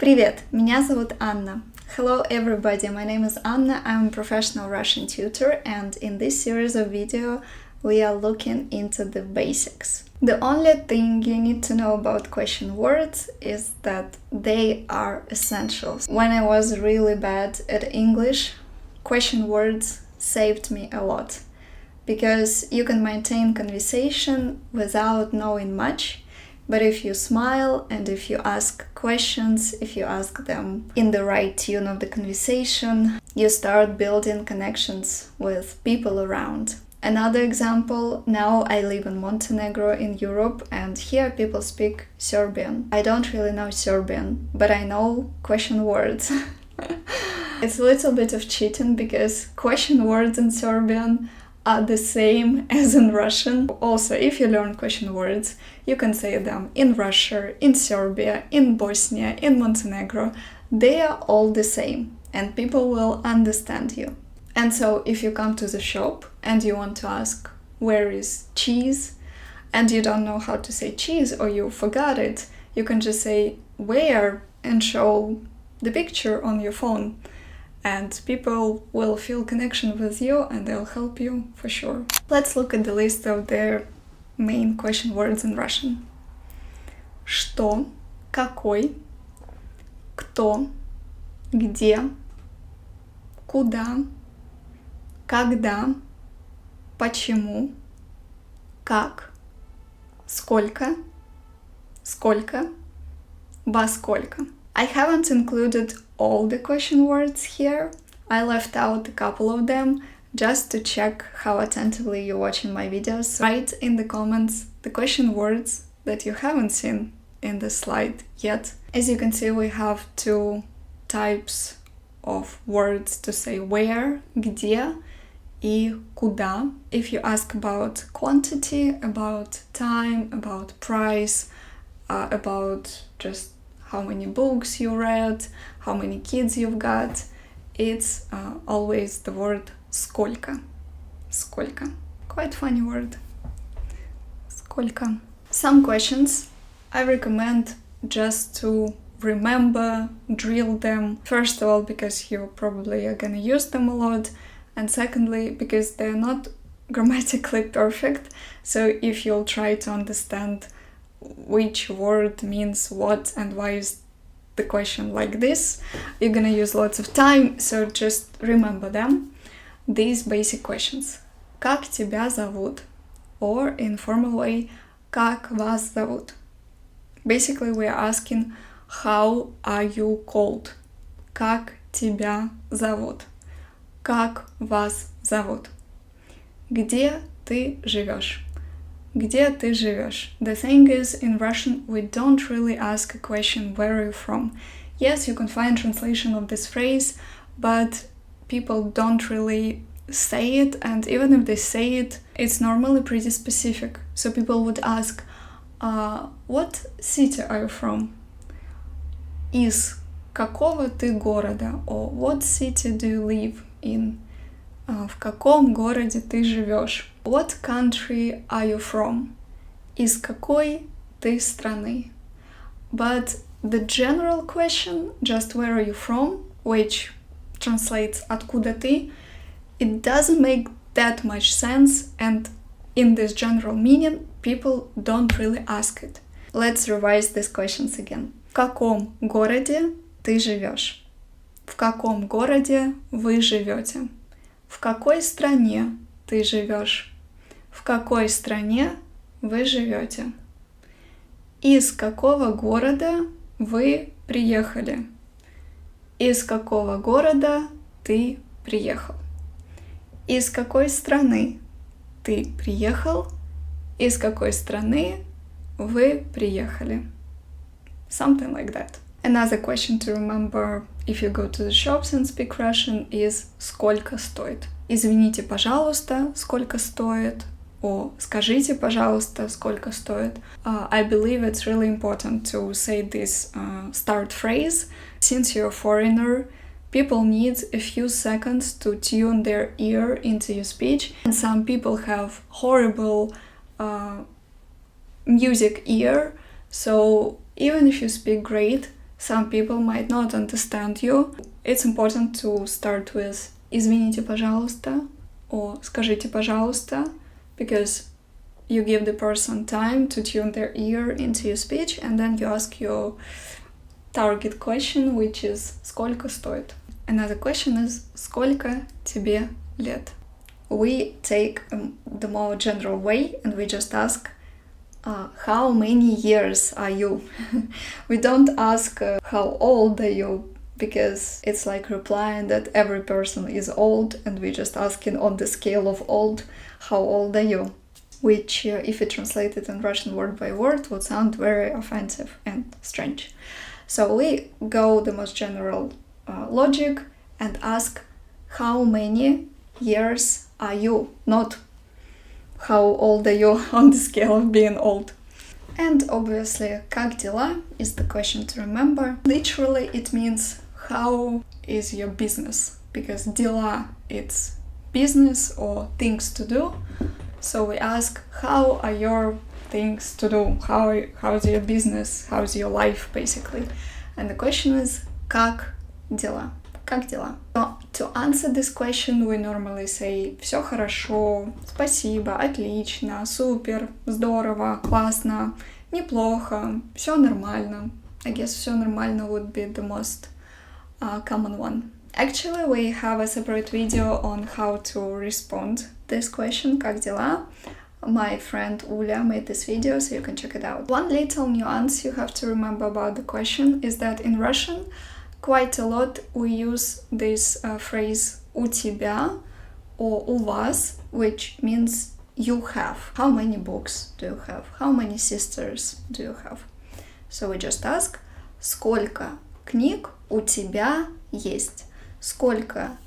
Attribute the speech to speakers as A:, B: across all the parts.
A: Привет, меня зовут Anna. Hello everybody, my name is Anna, I'm a professional Russian tutor, and in this series of video we are looking into the basics. The only thing you need to know about question words is that they are essentials. When I was really bad at English, question words saved me a lot, because you can maintain conversation without knowing much. But if you smile and if you ask questions, if you ask them in the right tune of the conversation, you start building connections with people around. Another example, now I live in Montenegro in Europe, and here people speak Serbian. I don't really know Serbian, but I know question words. It's a little bit of cheating because question words in Serbian are the same as in Russian. Also, if you learn question words, you can say them in Russia, in Serbia, in Bosnia, in Montenegro. They are all the same, and people will understand you. And so, if you come to the shop and you want to ask, where is cheese? And you don't know how to say cheese or you forgot it, you can just say, where? And show the picture on your phone. And people will feel connection with you and they'll help you for sure. Let's look at the list of their main question words in Russian. Что, какой, кто, где, куда, когда, почему, как, сколько, сколько, во сколько. I haven't included all the question words here. I left out a couple of them just to check how attentively you're watching my videos. Write in the comments the question words that you haven't seen in the slide yet. As you can see, we have two types of words to say where, где и куда. If you ask about quantity, about time, about price, about just how many books you read, how many kids you've got, it's always the word сколько. Сколько. Quite funny word. Сколько. Some questions I recommend just to remember, drill them. First of all, because you probably are gonna use them a lot, and secondly, because they're not grammatically perfect. So if you'll try to understand which word means what and why is the question like this, you're gonna use lots of time, so just remember them. These basic questions. Как тебя зовут? Or in formal way, как вас зовут? Basically, we are asking, how are you called? Как тебя зовут? Как вас зовут? Где ты живешь? Где ты живешь? The thing is, in Russian, we don't really ask a question, where are you from? Yes, you can find translation of this phrase, but people don't really say it, and even if they say it, it's normally pretty specific. So people would ask, what city are you from? Из какого ты города? Or what city do you live in? В каком городе ты живешь? What country are you from? Из какой ты страны? But the general question, just where are you from, which translates откуда ты, it doesn't make that much sense, and in this general meaning, people don't really ask it. Let's revise these questions again. В каком городе ты живешь? В каком городе вы живете? В какой стране ты живешь? В какой стране вы живете? Из какого города вы приехали? Из какого города ты приехал? Из какой страны ты приехал? Из какой страны вы приехали? Something like that. Another question to remember if you go to the shops and speak Russian is сколько стоит? Извините, пожалуйста, сколько стоит? Or скажите, пожалуйста, сколько стоит? I believe it's really important to say this start phrase. Since you're a foreigner, people need a few seconds to tune their ear into your speech. And some people have horrible music ear, so even if you speak great, some people might not understand you. It's important to start with «извините, пожалуйста» or «скажите, пожалуйста», because you give the person time to tune their ear into your speech, and then you ask your target question, which is «сколько стоит?». Another question is «сколько тебе лет?». We take the more general way and we just ask how many years are you? We don't ask how old are you, because it's like replying that every person is old and we're just asking on the scale of old, how old are you? Which, if you translate it in Russian word by word, would sound very offensive and strange. So we go the most general logic and ask how many years are you? Not how old are you on the scale of being old. And obviously, как дела is the question to remember. Literally, it means how is your business? Because дела, it's business or things to do. So we ask, how are your things to do? How's your business? How's your life, basically? And the question is, как дела? Как дела? So, to answer this question, we normally say все хорошо, спасибо, отлично, супер, здорово, классно, неплохо, все нормально. I guess все нормально would be the most common one. Actually, we have a separate video on how to respond this question, как дела? My friend Ulia made this video, so you can check it out. One little nuance you have to remember about the question is that in Russian, quite a lot we use this phrase у тебя or у вас, which means you have. How many books do you have? How many sisters do you have? So we just ask, сколько книг у тебя есть? Сколько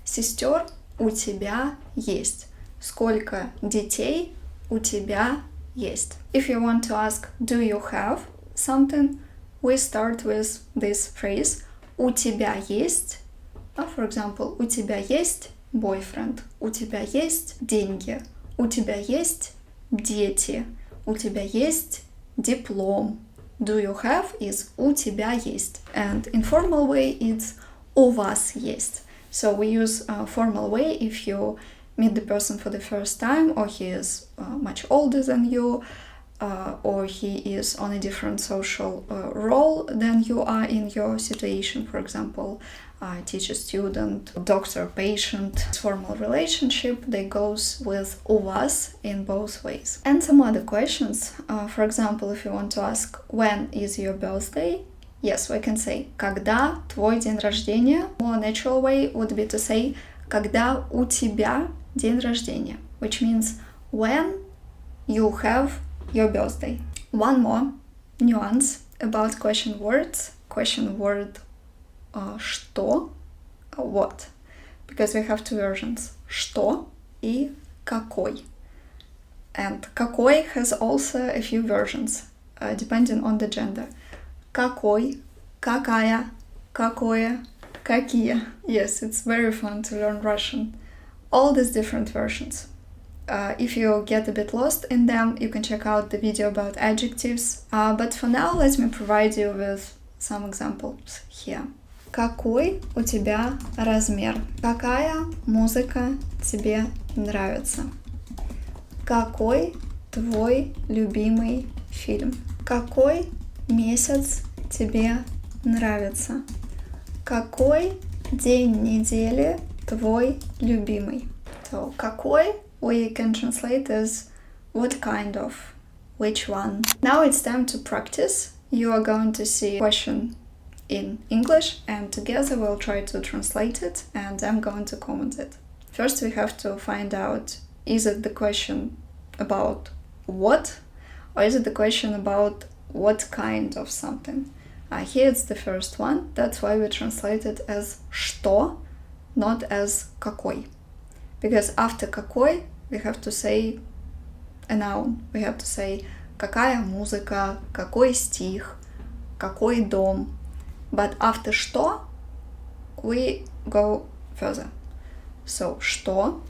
A: сестер у тебя есть? Сколько детей у тебя есть? If you want to ask, do you have something, we start with this phrase у тебя есть, for example, у тебя есть boyfriend, у тебя есть деньги, у тебя есть дети, у тебя есть диплом. Do you have is у тебя есть. And in formal way it's у вас есть. So we use a formal way if you meet the person for the first time, or he is much older than you, or he is on a different social role than you are in your situation. For example, teacher, student, doctor, patient. Formal relationship, they goes with у вас in both ways. And some other questions. For example, if you want to ask when is your birthday, yes, we can say когда твой день рождения. More natural way would be to say когда у тебя день рождения, which means when you have your birthday. One more nuance about question words. Question word что, what, because we have two versions, что и какой. And какой has also a few versions, depending on the gender. Какой, какая, какое, какие. Yes, it's very fun to learn Russian. All these different versions. If you get a bit lost in them, you can check out the video about adjectives. But for now, let me provide you with some examples here. Какой у тебя размер? Какая музыка тебе нравится? Какой твой любимый фильм? Какой месяц тебе нравится? Какой день недели твой любимый? So, какой we can translate as what kind of, which one. Now it's time to practice. You are going to see a question in English, and together we'll try to translate it, and I'm going to comment it. First, we have to find out, is it the question about what, or is it the question about what kind of something? Here it's the first one, that's why we translate it as что, not as какой. Because after какой, we have to say a noun. We have to say какая музыка, какой стих, какой дом. But after что, we go further. So что,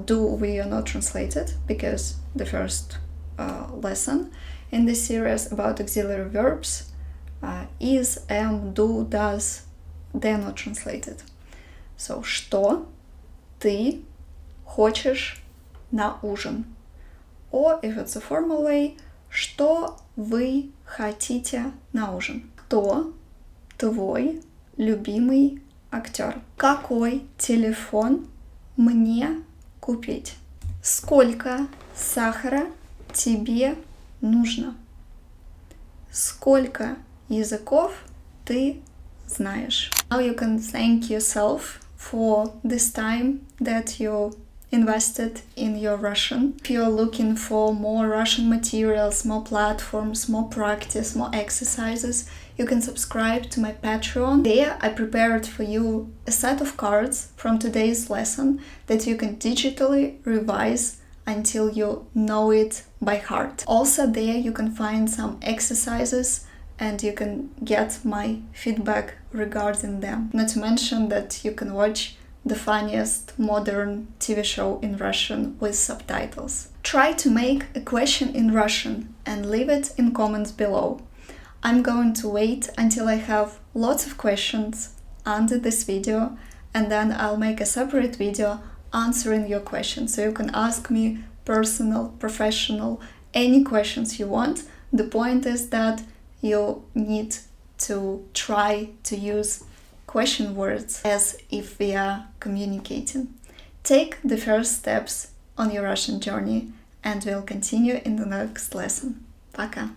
A: do we are not translated, because the first lesson in this series about auxiliary verbs Is, am, do, does, they're not translated. So, что ты хочешь на ужин? Or if it's a formal way, что вы хотите на ужин? Кто твой любимый актер? Какой телефон мне купить? Сколько сахара тебе нужно? Сколько языков ты знаешь? Now you can thank yourself for this time that you invested in your Russian. If you're looking for more Russian materials, more platforms, more practice, more exercises, you can subscribe to my Patreon. There I prepared for you a set of cards from today's lesson that you can digitally revise until you know it by heart. Also there you can find some exercises and you can get my feedback regarding them. Not to mention that you can watch the funniest modern TV show in Russian with subtitles. Try to make a question in Russian and leave it in comments below. I'm going to wait until I have lots of questions under this video, and then I'll make a separate video answering your questions. So you can ask me personal, professional, any questions you want. The point is that you need to try to use question words as if we are communicating. Take the first steps on your Russian journey, and we'll continue in the next lesson. Пока!